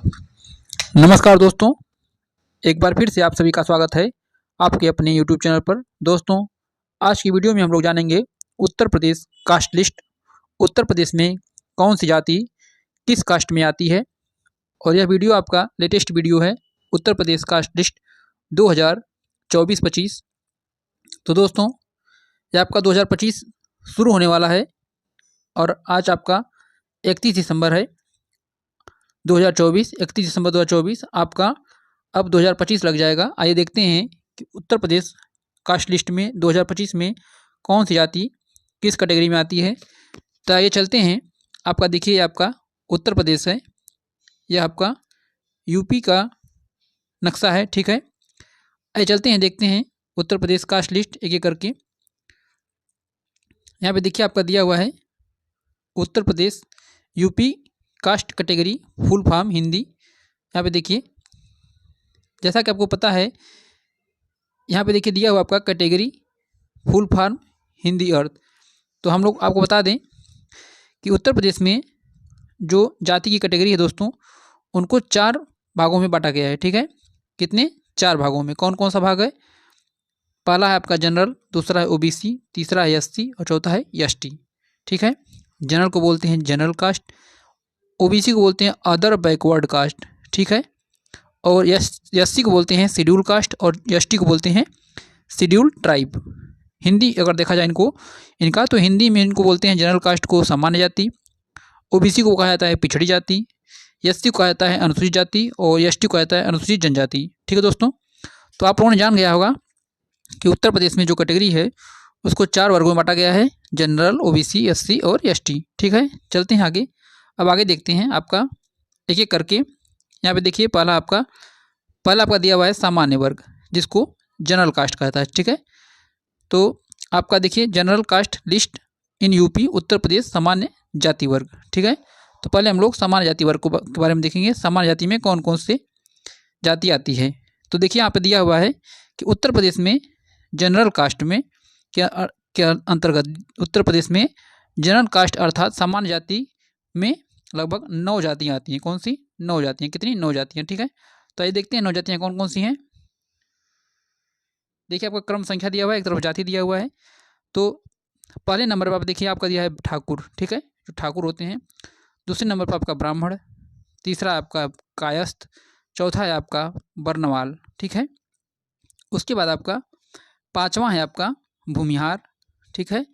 नमस्कार दोस्तों, एक बार फिर से आप सभी का स्वागत है आपके अपने यूट्यूब चैनल पर। दोस्तों, आज की वीडियो में हम लोग जानेंगे उत्तर प्रदेश कास्ट लिस्ट। उत्तर प्रदेश में कौन सी जाति किस कास्ट में आती है, और यह वीडियो आपका लेटेस्ट वीडियो है उत्तर प्रदेश कास्ट लिस्ट 2024-25। तो दोस्तों, यह आपका 2025 शुरू होने वाला है और आज आपका 31 दिसंबर है 2024। 31 दिसंबर 2024 आपका अब 2025 लग जाएगा। आइए देखते हैं कि उत्तर प्रदेश कास्ट लिस्ट में 2025 में कौन सी जाति किस कैटेगरी में आती है। तो आइए चलते हैं। आपका देखिए, आपका उत्तर प्रदेश है, यह आपका यूपी का नक्शा है, ठीक है। आइए चलते हैं, देखते हैं उत्तर प्रदेश कास्ट लिस्ट एक एक करके। यहाँ पे देखिए आपका दिया हुआ है Uttar Pradesh UP caste category full form Hindi. यहाँ पे देखिए, जैसा कि आपको पता है, यहाँ पे देखिए दिया हुआ आपका कैटेगरी फुल फॉर्म हिंदी अर्थ। तो हम लोग आपको बता दें कि उत्तर प्रदेश में जो जाति की कैटेगरी है दोस्तों, उनको 4 भागों में बांटा गया है, ठीक है। कितने? 4 भागों में। कौन कौन सा भाग है? पहला है आपका जनरल, दूसरा है ओबीसी, तीसरा है एससी और चौथा है एसटी, ठीक है। जनरल को बोलते हैं जनरल कास्ट, ओबीसी को बोलते हैं अदर बैकवर्ड कास्ट, ठीक है, और एससी को बोलते हैं शेड्यूल कास्ट और एसटी को बोलते हैं शेड्यूल ट्राइब। हिंदी अगर देखा जाए इनका तो हिंदी में इनको बोलते हैं जनरल कास्ट को सामान्य जाति, ओबीसी को कहा जाता है पिछड़ी जाति, एससी को कहा जाता है अनुसूचित जाति और एसटी को कहा जाता है अनुसूचित जनजाति, ठीक है दोस्तों। तो आप लोगों ने जान गया होगा कि उत्तर प्रदेश में जो कैटेगरी है उसको 4 वर्गों में बांटा गया है, जनरल, ओबीसी, एससी और एसटी, ठीक है। चलते हैं आगे। अब आगे देखते हैं आपका एक एक करके। यहाँ पे देखिए पहला आपका दिया हुआ है सामान्य वर्ग, जिसको जनरल कास्ट कहता है, ठीक है। तो आपका देखिए general caste list in UP Uttar Pradesh सामान्य जाति वर्ग, ठीक है। तो पहले हम लोग सामान्य जाति वर्ग के बारे में देखेंगे। सामान्य जाति में कौन कौन से जाति आती है। तो देखिए यहाँ पे दिया हुआ है कि उत्तर प्रदेश में जनरल कास्ट में क्या अंतर्गत उत्तर प्रदेश में जनरल कास्ट अर्थात सामान्य जाति में लगभग 9 जातियाँ आती हैं। कौन सी? 9 जातियाँ। कितनी? 9 जातियाँ, ठीक है। तो आइए देखते हैं 9 जातियाँ कौन कौन सी हैं। देखिए आपका क्रम संख्या दिया हुआ है, एक तरफ जाति दिया हुआ है। तो पहले नंबर पर आप देखिए आपका दिया है ठाकुर, ठीक है, जो ठाकुर होते हैं। दूसरे नंबर पर आपका ब्राह्मण, तीसरा आपका कायस्थ, चौथा है आपका बर्नवाल, ठीक है। उसके बाद आपका 5वां है आपका भूमिहार, ठीक है।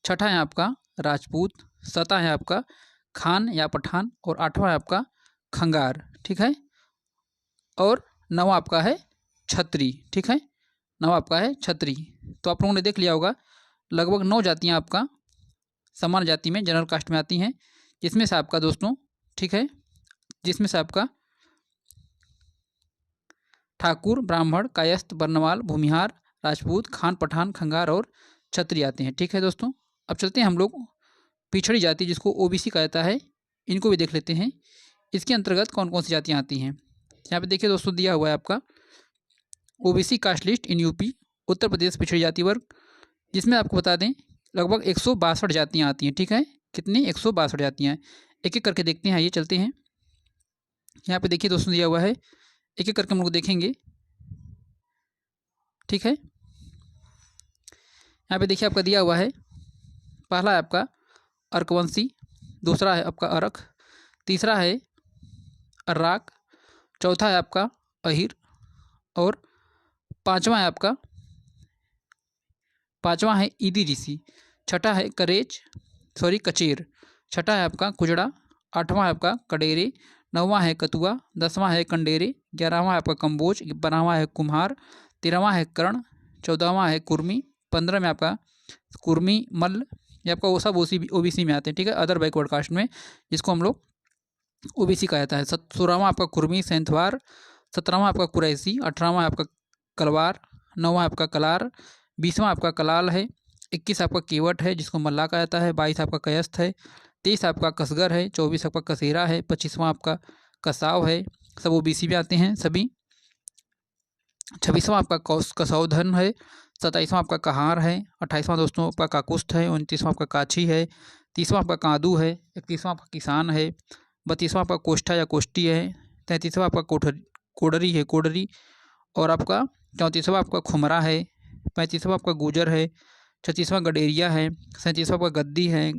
छठा है आपका राजपूत, 7वां है आपका खान या पठान और 8वां है आपका खंगार, ठीक है। और 9वां आपका है छत्री, ठीक है। 9वां आपका है छत्री। तो आप लोगों ने देख लिया होगा लगभग 9 जातियाँ आपका सामान्य जाति में जनरल कास्ट में आती हैं, जिसमें से आपका दोस्तों, ठीक है, जिसमें से आपका ठाकुर, ब्राह्मण, कायस्थ, बर्नवाल, भूमिहार, राजपूत, खान, पठान, खंगार और छत्री आते हैं, ठीक है दोस्तों। अब चलते हैं हम लोग पिछड़ी जाति, जिसको ओबीसी कहा जाता है, इनको भी देख लेते हैं। इसके अंतर्गत कौन कौन सी जातियाँ आती हैं। यहाँ पे देखिए दोस्तों दिया हुआ है आपका OBC caste list in UP Uttar Pradesh पिछड़ी जाति वर्ग, जिसमें आपको बता दें लगभग 162 जातियाँ आती हैं, ठीक है। कितनी? 162 जातियाँ। एक एक करके देखते हैं, आइए चलते हैं। यहाँ पे देखिए दोस्तों दिया हुआ है, एक एक करके हम लोग देखेंगे, ठीक है। यहाँ पे देखिए आपका दिया हुआ है, पहला है आपका अर्कवंशी, दूसरा है आपका अरख, तीसरा है अर्राक, चौथा है आपका अहिर और पांचवा है ईदी ऋषि, छठा है कचेर, छठा है आपका कुजड़ा, 8वां है आपका कडेरे, 9वां है कतुआ, 10वां है कंडेरे, 11वां है आपका कम्बोज, 12वां है कुम्हार, 13वां है कर्ण, 14वां है कुर्मी, 15 में आपका कुर्मी मल्ल, ये आपका वो सब ओबीसी में आते हैं, ठीक है, अदर बैकवर्ड कास्ट में, जिसको हम लोग ओबीसी कहा जाता है। 16वां आपका कुर्मी सेंथवार, 17वां आपका कुरैसी, 18वां आपका कलवार, 9वां आपका कलार, 20वां आपका कलाल है, 21 आपका केवट है, जिसको मल्ला कहा जाता है, 22 आपका कयस्थ है, 23 आपका कसगर है, 24 आपका कसेरा है, 25वां आपका कसाव है, सब ओबीसी में आते हैं सभी। 26वां आपका कसौधन है, 27वां आपका कहार है, 28वां दोस्तों आपका काकुस्थ है, 29वां आपका काछी है, 30वां आपका कादू है, 31वां आपका किसान है, 32वां आपका कोष्ठा या कोष्टी है, 33वां आपका कोडरी है, कोडरी। और आपका 34वां आपका खुमरा है, 35वां आपका गुजर है, 36वां गडेरिया है, 37वां आपका गद्दी है,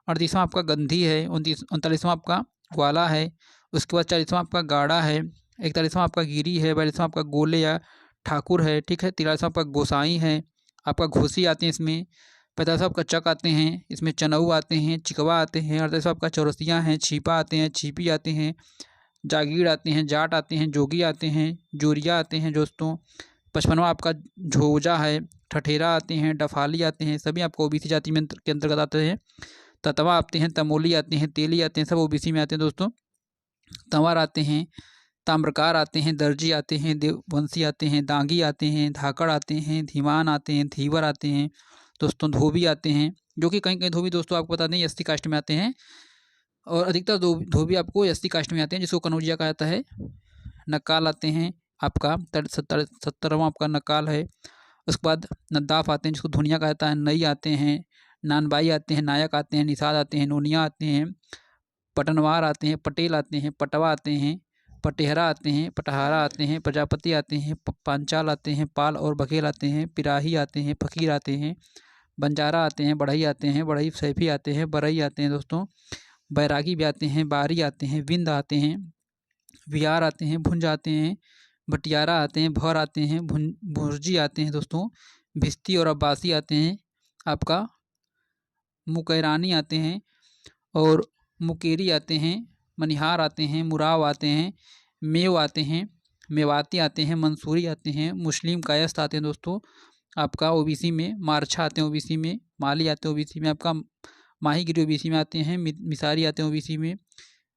38वां आपका गंधी है, 39वां आपका ग्वाला है। उसके बाद 40वां आपका गाड़ा है, 41वां आपका गिरी है, 42वां आपका गोले या ठाकुर है, ठीक है। 43वां आपका गोसाई है, आपका घोसी आते हैं इसमें। 50वां आपका चक आते हैं, इसमें चनऊ आते हैं, चिकवा आते हैं। 48वां आपका चौरसिया हैं, छिपा आते हैं, छिपी आते हैं, जागीर आते हैं, जाट आते हैं, जोगी आते हैं, जोरिया आते हैं दोस्तों। 55वां आपका झोजा है, ठठेरा आते हैं, डफाली आते हैं, सभी आपको ओबीसी जाति में के अंतर्गत आते हैं। ततवा आते हैं, तमोली आते हैं, तेली आते हैं, सब ओबीसी में आते हैं दोस्तों। तंवर आते हैं, ताम्रकार आते हैं, दर्जी आते हैं, देववंशी आते हैं, दांगी आते हैं, धाकड़ आते हैं, धीमान आते हैं, धीवर आते हैं दोस्तों। धोबी आते हैं, जो कि कहीं कहीं धोबी दोस्तों आपको बता दें एससी कास्ट में आते हैं, और अधिकतर धोबी आपको एससी कास्ट में आते हैं, जिसको कनौजिया कहा जाता है। नक्काल आते हैं आपका 70वां आपका नक्काल है। उसके बाद नद्दाफ आते हैं, जिसको धुनिया कहा जाता है। नई आते हैं, नानबाई आते हैं, नायक आते हैं, निषाद आते हैं, नोनिया आते हैं, पटनवार आते हैं, पटेल आते हैं, पटवा आते हैं, पटेहरा आते हैं, पटहारा आते हैं, प्रजापति आते हैं, पांचाल आते हैं, पाल और बघेल आते हैं, पिराही आते हैं, फकीर आते हैं, बंजारा आते हैं, बढ़ई आते हैं, बढ़ई सैफी आते हैं, बरई आते हैं दोस्तों। बैरागी भी आते हैं, बारी आते हैं, विंद आते हैं, विहार आते हैं, भुंज आते हैं, भटियारा आते हैं, भर आते हैं, भुर्जी आते हैं दोस्तों। भिस्ती और अब्बासी आते हैं, आपका मुकैरानी आते हैं, और मुकेरी आते हैं, मनिहार आते हैं, मुराव आते हैं, मेव आते हैं, मेवाती आते हैं, मंसूरी आते हैं, मुस्लिम कायस्थ आते हैं दोस्तों आपका ओबीसी में। मारछा आते हैं ओबीसी में, माली आते हैं ओबीसी में, आपका माहीगिरी ओबीसी में आते हैं, मिसारी आते हैं ओबीसी में,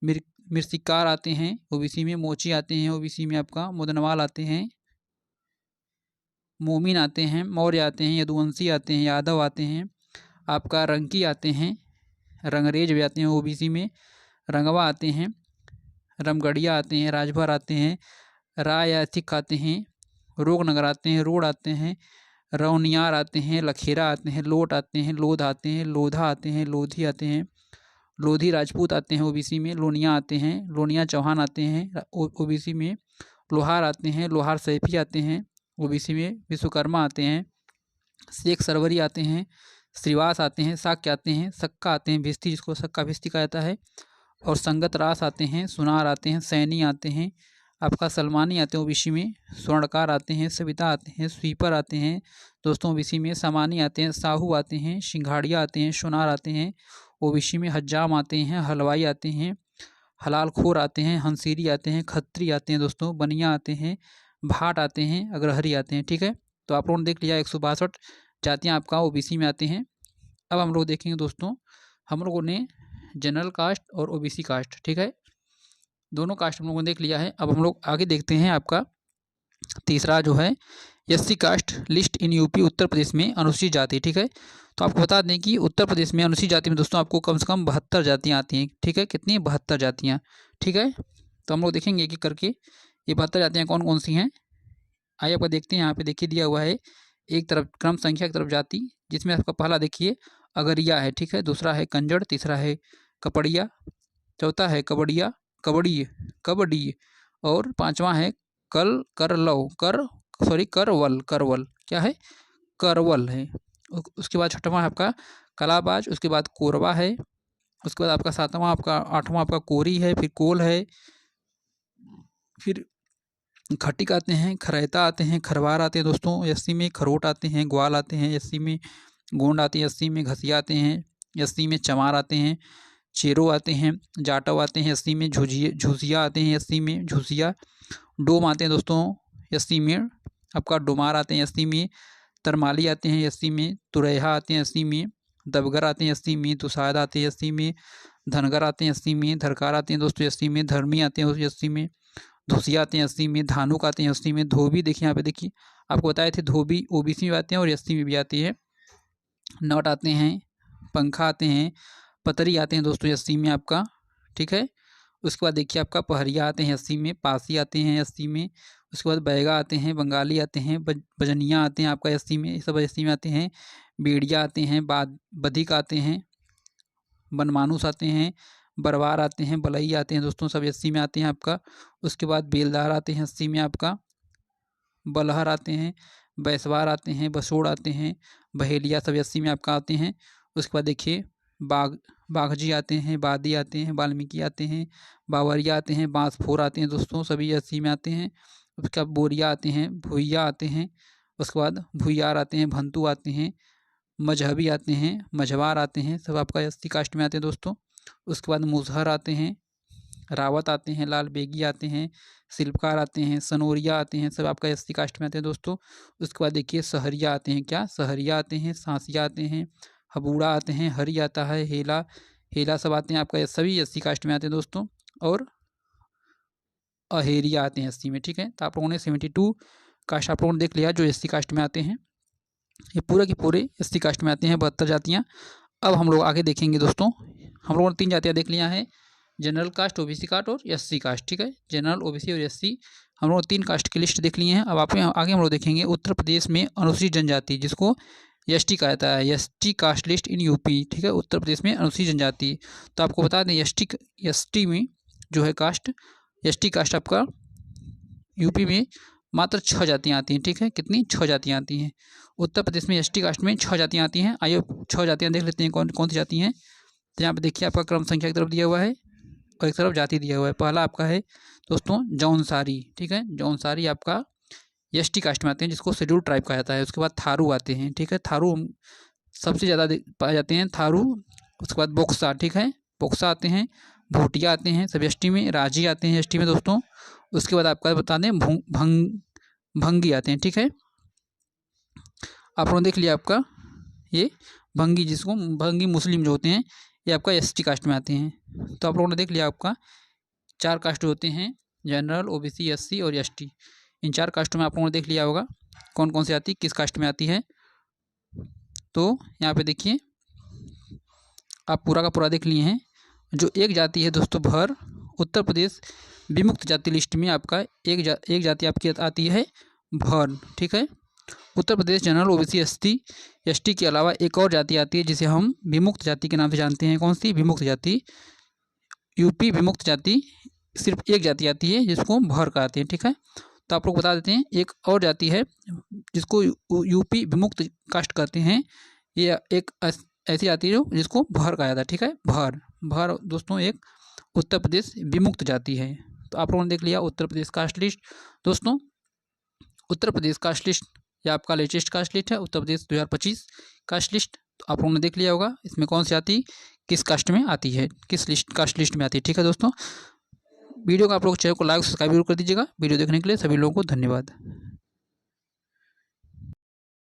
मिर्सिकार आते हैं ओबीसी में, मोची आते हैं ओबीसी में, आपका मुदनवाल आते हैं, मोमिन आते हैं, मौर्य आते हैं, यदुवंशी आते हैं, यादव आते हैं, आपका रंकी आते हैं, रंगरेज भी आते हैं ओबीसी में, रंगवा आते हैं, रमगढ़िया आते हैं, राजभर आते हैं, राय या सिख आते हैं, रोगनगर आते हैं, रोड आते हैं, रौनियार आते हैं, लखेरा आते हैं, लोट आते हैं, लोध आते हैं, लोधा आते हैं, लोधी आते हैं, लोधी राजपूत आते हैं ओबीसी में, लोनिया आते हैं, लोनिया चौहान आते हैं ओबीसी में, लोहार आते हैं, लोहार सैफी आते हैं ओबीसी में, विश्वकर्मा आते हैं, शेख सरवरी आते हैं, श्रीवास आते हैं, साक्य आते हैं, सक्का आते हैं, भिस्ती जिसको सक्का भिस्ती कहा जाता है, और संगत रास आते हैं, सुनार आते हैं, सैनी आते हैं, आपका सलमानी आते हैं ओबीसी में, स्वर्णकार आते हैं, सविता आते हैं, स्वीपर आते हैं दोस्तों ओबीसी में, सामानी आते हैं, साहू आते हैं, सिंघाड़िया आते हैं, सोनार आते हैं ओबीसी में, हज्जाम आते हैं, हलवाई आते हैं, हलालखोर आते हैं, हंसीरी आते हैं, खत्री आते हैं दोस्तों, बनिया आते हैं, भाट आते हैं, अग्रहरी आते हैं। ठीक है, तो आप लोगों ने देख लिया 162 जातियाँ आपका ओबीसी में आते हैं। अब हम लोग देखेंगे दोस्तों, हम लोगों ने जनरल कास्ट और ओबीसी कास्ट, ठीक है, दोनों कास्ट हम लोगों ने देख लिया है। अब हम लोग आगे देखते हैं आपका तीसरा जो है SC caste list in UP Uttar Pradesh में अनुसूचित जाति। ठीक है, तो आपको बता दें कि उत्तर प्रदेश में अनुसूचित जाति में दोस्तों आपको कम से कम 72 जातियाँ आती हैं। ठीक है, कितनी 72 जातियाँ। ठीक है, तो हम लोग देखेंगे एक एक करके ये 72 जातियाँ कौन कौन सी हैं। आइए आपका देखते हैं, यहाँ पे देखिए दिया हुआ है एक तरफ क्रम संख्या, एक तरफ जाति, जिसमें आपका पहला देखिए अगरिया है। ठीक है, दूसरा है कंजड़, तीसरा है कपड़िया, चौथा है कबड़िया कबड्डी, और पांचवा है करवल, क्या है, करवल है। उसके बाद छठवां है आपका कलाबाज, उसके बाद कोरवा है, उसके बाद आपका सातवां आपका आठवां आपका कोरी है, फिर कोल है, फिर खटिक आते हैं, खरैता आते हैं, खरवार आते हैं दोस्तों एससी में, खरोट आते हैं, ग्वाल आते हैं एससी में, गोंड आते हैं एससी में, घसिया आते हैं एससी में, चमार आते हैं, चेरो आते हैं, जाटव आते हैं एससी में, झुसिया आते हैं एससी में, झुसिया, डोम आते हैं दोस्तों एससी में, आपका डोमार आते हैं एससी में, तरमाली आते हैं एससी में, तुरैहा आते हैं एससी में, दबगर आते हैं एससी में, दुसाद आते हैं एससी में, धनगर आते हैं एससी में, धरकार आते हैं दोस्तों एससी में, धर्मी आते हैं एससी में, धुसिया आते हैं एससी में, धानुक आते हैं एससी में, धोबी देखिए यहाँ पे देखिए आपको बताए थे धोबी ओबीसी में आते हैं और एससी में भी आती है, नट आते हैं, पंखा आते हैं, पतरी आते हैं दोस्तों एससी में आपका। ठीक है, उसके बाद देखिए आपका पहरिया आते हैं एससी में, पासी आते हैं एससी में, उसके बाद बैगा आते हैं, बंगाली आते हैं, बजनिया आते हैं आपका एससी में, सब एससी में आते हैं, बेड़िया आते हैं, बधिक आते हैं, बनमानुस आते हैं, बरवार आते हैं, बलई आते हैं दोस्तों, सब एससी में आते हैं आपका। उसके बाद बेलदार आते हैं एससी में आपका, बलहर आते हैं, बैसवार आते हैं, बसोड़ आते हैं, बहेलिया सब एससी में आपका आते हैं। उसके बाद देखिए बाघजी आते हैं, बादी आते हैं, वाल्मीकि आते हैं, बावरिया आते हैं, बांसफोर आते हैं दोस्तों, सभी एससी में आते हैं। उसके बाद बोरिया आते हैं, भुइया आते हैं, उसके बाद भुइयार आते हैं, भंतु आते हैं, मजहबी आते हैं, मझवार आते हैं, सब आपका एससी कास्ट में आते हैं दोस्तों। उसके बाद मुजहर आते हैं, रावत आते हैं, लाल बेगी आते हैं, शिल्पकार आते हैं, सनोरिया आते हैं, सब आपका एससी कास्ट में आते हैं दोस्तों। उसके बाद देखिए सहरिया आते हैं, क्या सहरिया आते हैं, सांसिया आते हैं, हबूड़ा आते हैं, हरी आता है, हेला सब आते हैं आपका, सभी एससी कास्ट में आते हैं दोस्तों। और अहेरिया आते हैं एससी में, ठीक है। तो आप लोगों ने 72 कास्ट आप लोगों ने देख लिया जो एससी कास्ट में आते हैं। ये पूरे के पूरे एससी कास्ट में आते हैं 72 जातियाँ। अब हम लोग आगे देखेंगे दोस्तों, हम लोगों ने 3 जातियाँ देख लिया है, जनरल कास्ट, ओबीसी कास्ट और एससी कास्ट, ठीक है। जनरल, ओबीसी और एससी हम लोग 3 कास्ट की लिस्ट देख लिए हैं। अब आगे हम लोग देखेंगे उत्तर प्रदेश में अनुसूचित जनजाति, जिसको एसटी कहा जाता है, ST caste list in UP, ठीक है। उत्तर प्रदेश में अनुसूचित जनजाति, तो आपको बता दें एसटी में जो है कास्ट, एसटी कास्ट आपका यूपी में मात्र 6 जातियाँ आती हैं, ठीक है। कितनी? 6 जातियाँ आती हैं उत्तर प्रदेश में, एसटी कास्ट में 6 जातियाँ आती हैं। आइए 6 जातियाँ देख लेते हैं कौन कौन सी जाति हैं। तो यहाँ पे देखिए आपका क्रम संख्या की तरफ दिया हुआ है और एक तरफ जाति दिया हुआ है। पहला आपका है दोस्तों जौनसारी, ठीक है। जौनसारी आपका एसटी कास्ट में आते हैं, जिसको शेड्यूल ट्राइब कहा जाता है। उसके बाद थारू आते हैं, ठीक है। थारू सबसे ज़्यादा पाए जाते हैं थारू। उसके बाद बोक्सा, ठीक है, बोक्सा आते हैं, भूटिया आते हैं सब एसटी में, राजी आते हैं एसटी में दोस्तों। उसके बाद आपका बता दें भंगी आते हैं, ठीक है। आप लोगों ने देख लिया आपका ये भंगी, जिसको भंगी मुस्लिम जो होते हैं, ये आपका एसटी कास्ट में आते हैं। तो आप लोगों ने देख लिया आपका 4 कास्ट होते हैं, जनरल, ओबीसी, एससी और एसटी। इन 4 कास्टों में आप लोगों ने देख लिया होगा कौन कौन सी आती, किस कास्ट में आती है। तो यहाँ पे देखिए आप पूरा का पूरा देख लिए हैं। जो एक जाति है दोस्तों भर, उत्तर प्रदेश विमुक्त जाति लिस्ट में आपका एक जाति आपकी आती है भर, ठीक है। उत्तर प्रदेश जनरल, ओबीसी, एसटी के अलावा एक और जाति आती है जिसे हम विमुक्त जाति के नाम से जानते हैं। कौन सी? विमुक्त जाति। यूपी विमुक्त जाति सिर्फ एक जाति आती है जिसको भर कहते हैं, ठीक है। तो आप लोग बता देते हैं एक और जाति है जिसको यूपी विमुक्त कास्ट कहते हैं। ये एक ऐसी जाति है जिसको भर कहा जाता है, ठीक है। भर दोस्तों एक उत्तर प्रदेश विमुक्त जाति है। तो आप लोगों ने देख लिया उत्तर प्रदेश कास्ट लिस्ट दोस्तों। उत्तर प्रदेश कास्ट लिस्ट या आपका लेटेस्ट कास्ट लिस्ट है, उत्तर प्रदेश 2025 कास्ट लिस्ट। तो आप लोगों ने देख लिया होगा इसमें कौन सी जाति किस कास्ट में आती है, किस कास्ट लिस्ट में आती है, ठीक है दोस्तों। वीडियो को आप लोग चैनल को लाइक सब्सक्राइब जरूर कर दीजिएगा। वीडियो देखने के लिए सभी लोगों को धन्यवाद।